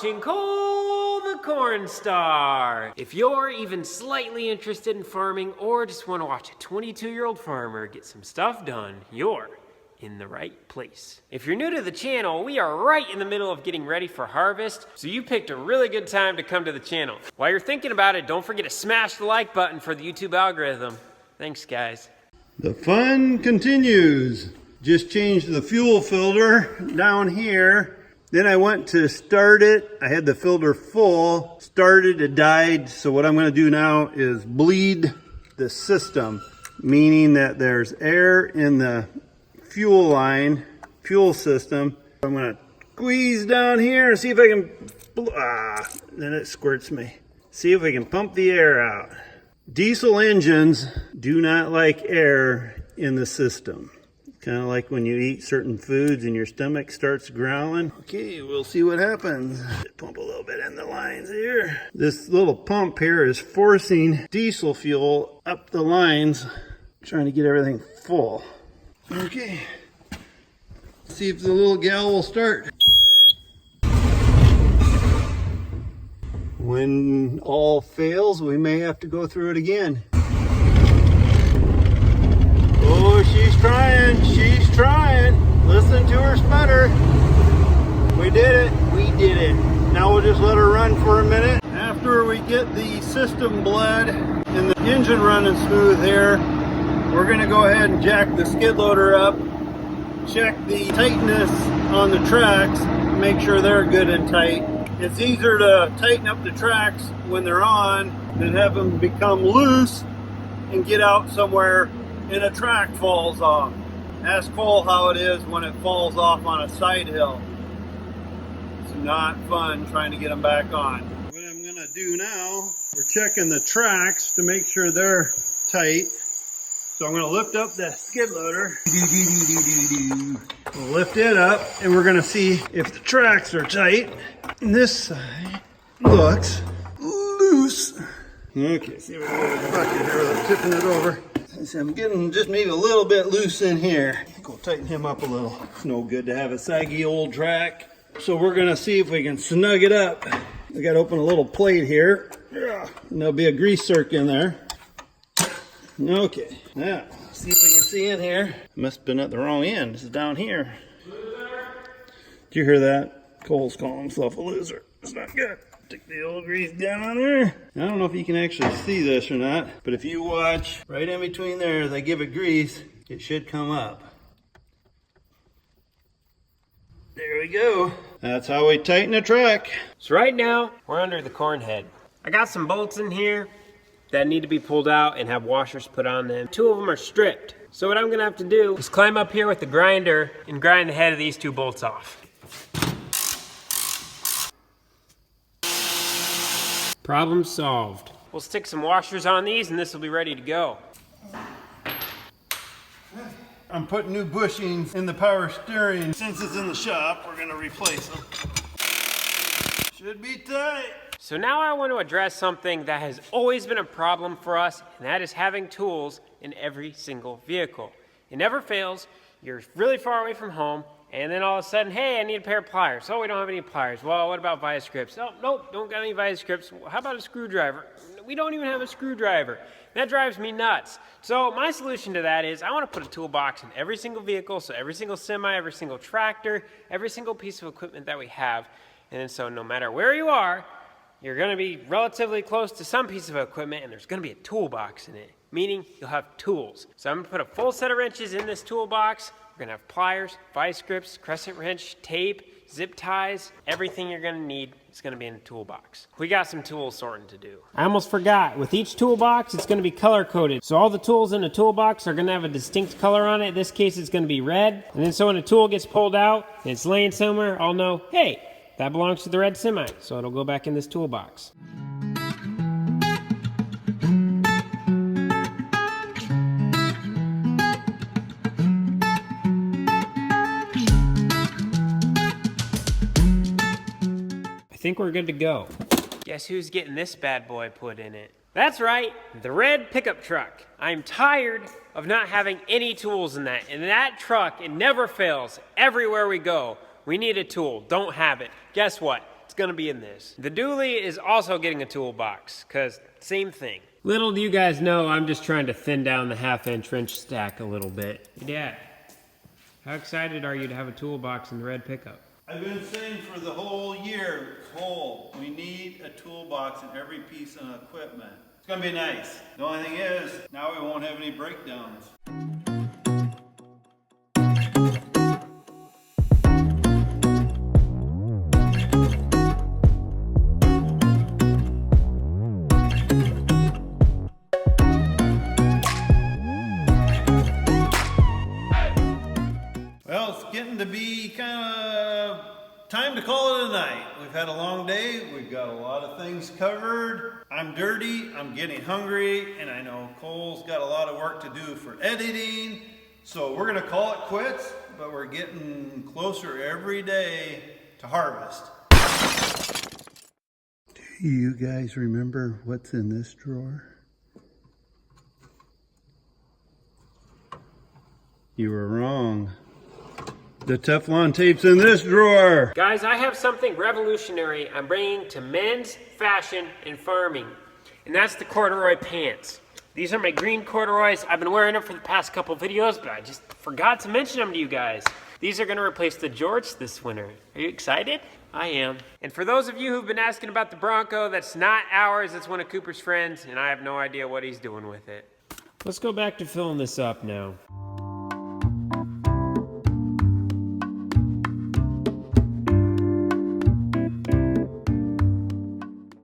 watching Cole the Cornstar. If you're even slightly interested in farming or just want to watch a 22-year-old farmer get some stuff done, you're in the right place. If you're new to the channel, we are right in the middle of getting ready for harvest, so you picked a really good time to come to the channel. While you're thinking about it, don't forget to smash the like button for the YouTube algorithm. Thanks, guys. The fun continues. Just changed the fuel filter down here. Then I went to start it. I had the filter full, started, it died. So what I'm gonna do now is bleed the system, meaning that there's air in the fuel line, fuel system. I'm gonna squeeze down here and see if I can, then it squirts me. See if I can pump the air out. Diesel engines do not like air in the system. Kind of like when you eat certain foods and your stomach starts growling. Okay, we'll see what happens. Pump a little bit in the lines here. This little pump here is forcing diesel fuel up the lines, trying to get everything full. Okay, see if the little gal will start. When all fails, we may have to go through it again. Oh, she's trying, she's trying. Listen to her sputter. We did it. Now we'll just let her run for a minute. After we get the system bled and the engine running smooth here, we're gonna go ahead and jack the skid loader up, check the tightness on the tracks, make sure they're good and tight. It's easier to tighten up the tracks when they're on than have them become loose and get out somewhere and a track falls off. Ask Cole how it is when it falls off on a side hill. It's not fun trying to get them back on. What I'm gonna do now, we're checking the tracks to make sure they're tight. So I'm gonna lift up the skid loader. We'll lift it up and we're gonna see if the tracks are tight. And this side looks loose. Okay, see if we can get a bucket here without tipping it over. I'm getting just maybe a little bit loose in here. I think we'll tighten him up a little. It's no good to have a saggy old track. So we're gonna see if we can snug it up. We gotta open a little plate here. And there'll be a grease zerk in there. Okay, now, see if we can see in here. Must have been at the wrong end. This is down here. Did you hear that? Cole's calling himself a loser. It's not good. Stick the old grease down on there. I don't know if you can actually see this or not, but if you watch right in between there as I give it grease, it should come up. There we go. That's how we tighten a track. So right now, we're under the corn head. I got some bolts in here that need to be pulled out and have washers put on them. 2 of them are stripped. So what I'm gonna have to do is climb up here with the grinder and grind the head of these 2 bolts off. Problem solved. We'll stick some washers on these and this will be ready to go. I'm putting new bushings in the power steering. Since it's in the shop, we're gonna replace them. Should be tight. So now I want to address something that has always been a problem for us, and that is having tools in every single vehicle. It never fails. You're really far away from home, and then all of a sudden, hey, I need a pair of pliers. Oh, we don't have any pliers. Well, what about vice grips? Oh, nope, don't got any vice grips. How about a screwdriver? We don't even have a screwdriver. That drives me nuts. So my solution to that is I want to put a toolbox in every single vehicle, so every single semi, every single tractor, every single piece of equipment that we have. And so no matter where you are, you're going to be relatively close to some piece of equipment, and there's going to be a toolbox in it, meaning you'll have tools. So I'm going to put a full set of wrenches in this toolbox. We're going to have pliers, vice grips, crescent wrench, tape, zip ties. Everything you're going to need is going to be in the toolbox. We got some tool sorting to do. I almost forgot. With each toolbox, it's going to be color-coded. So all the tools in the toolbox are going to have a distinct color on it. In this case, it's going to be red. And then so when a tool gets pulled out and it's laying somewhere, I'll know, hey, that belongs to the red semi, so it'll go back in this toolbox. I think we're good to go. Guess who's getting this bad boy put in it? That's right, the red pickup truck. I'm tired of not having any tools in that. In that truck, it never fails. Everywhere we go, we need a tool. Don't have it. Guess what? It's gonna be in this. The dually is also getting a toolbox, cause same thing. Little do you guys know, I'm just trying to thin down the 1/2-inch wrench stack a little bit. Hey Dad, how excited are you to have a toolbox in the red pickup? I've been saying for the whole year, we need a toolbox in every piece of equipment. It's gonna be nice. The only thing is, now we won't have any breakdowns. Well, it's getting to be kind of time to call it a night. We've had a long day. We've got a lot of things covered. I'm dirty, I'm getting hungry, and I know Cole's got a lot of work to do for editing. So we're gonna call it quits, but we're getting closer every day to harvest. Do you guys remember what's in this drawer? You were wrong. The Teflon tape's in this drawer. Guys, I have something revolutionary I'm bringing to men's fashion and farming, and that's the corduroy pants. These are my green corduroys. I've been wearing them for the past couple videos, but I just forgot to mention them to you guys. These are gonna replace the jorts this winter. Are you excited? I am. And for those of you who've been asking about the Bronco, that's not ours, it's one of Cooper's friends, and I have no idea what he's doing with it. Let's go back to filling this up now.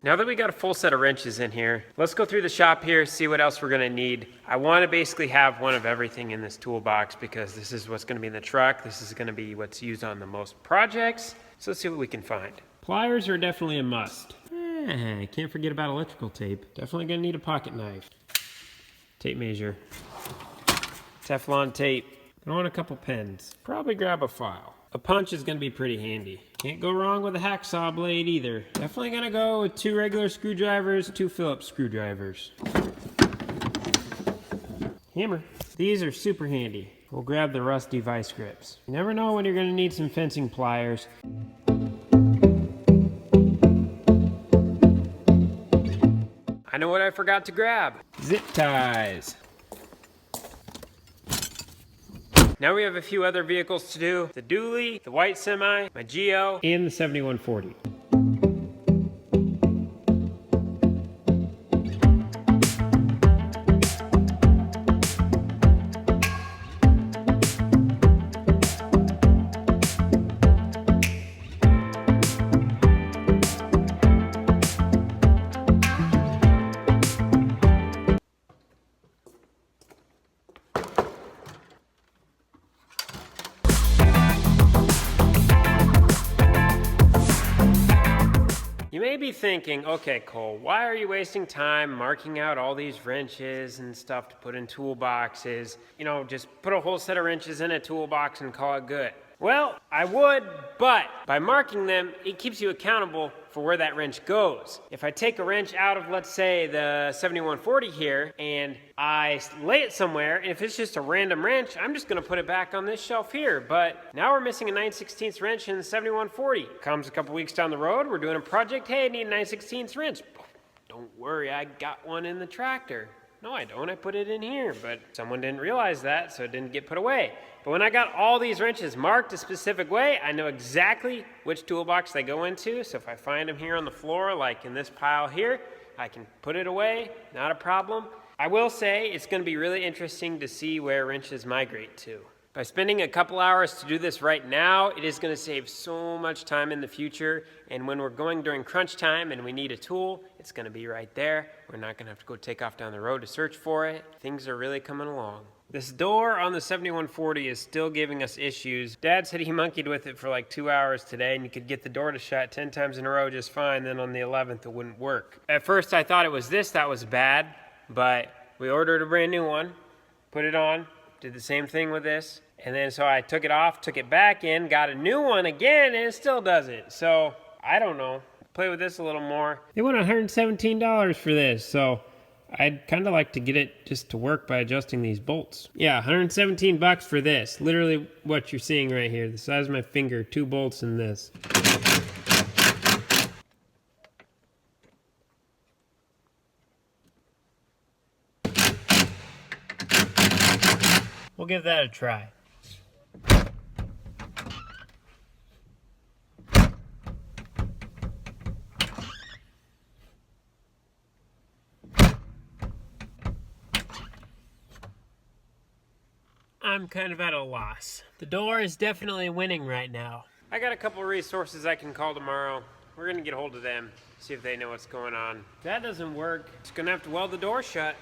Now that we got a full set of wrenches in here, let's go through the shop here, see what else we're gonna need. I wanna basically have one of everything in this toolbox because this is what's gonna be in the truck. This is gonna be what's used on the most projects. So let's see what we can find. Pliers are definitely a must. Can't forget about electrical tape. Definitely gonna need a pocket knife. Tape measure. Teflon tape. I want a couple pens. Probably grab a file. A punch is gonna be pretty handy. Can't go wrong with a hacksaw blade either. Definitely gonna go with 2 regular screwdrivers, 2 Phillips screwdrivers. Hammer. These are super handy. We'll grab the rusty vice grips. You never know when you're gonna need some fencing pliers. I know what I forgot to grab. Zip ties. Now we have a few other vehicles to do. The dually, the white semi, my Geo, and the 7140. You may be thinking, okay, Cole, why are you wasting time marking out all these wrenches and stuff to put in toolboxes? You know, just put a whole set of wrenches in a toolbox and call it good. Well, I would, but by marking them, it keeps you accountable for where that wrench goes. If I take a wrench out of, let's say, the 7140 here, and I lay it somewhere, and if it's just a random wrench, I'm just gonna put it back on this shelf here. But now we're missing a 9/16 wrench in the 7140. Comes a couple weeks down the road, we're doing a project, hey, I need a 9/16 wrench. Don't worry, I got one in the tractor. No, I don't, I put it in here, but someone didn't realize that, so it didn't get put away. But when I got all these wrenches marked a specific way, I know exactly which toolbox they go into. So if I find them here on the floor, like in this pile here, I can put it away, not a problem. I will say it's gonna be really interesting to see where wrenches migrate to. By spending a couple hours to do this right now, it is gonna save so much time in the future. And when we're going during crunch time and we need a tool, it's gonna be right there. We're not gonna have to go take off down the road to search for it. Things are really coming along. This door on the 7140 is still giving us issues. Dad said he monkeyed with it for like 2 hours today and you could get the door to shut 10 times in a row just fine, then on the 11th it wouldn't work. At first I thought it was this that was bad, but we ordered a brand new one, put it on, did the same thing with this, and then so I took it off, took it back in, got a new one again, and it still doesn't. So, I don't know. Play with this a little more. They want $117 for this, so I'd kind of like to get it just to work by adjusting these bolts. Yeah, $117 for this. Literally what you're seeing right here. The size of my finger, 2 bolts in this. We'll give that a try. I'm kind of at a loss. The door is definitely winning right now. I got a couple resources I can call tomorrow. We're gonna get a hold of them, see if they know what's going on. If that doesn't work, just gonna have to weld the door shut.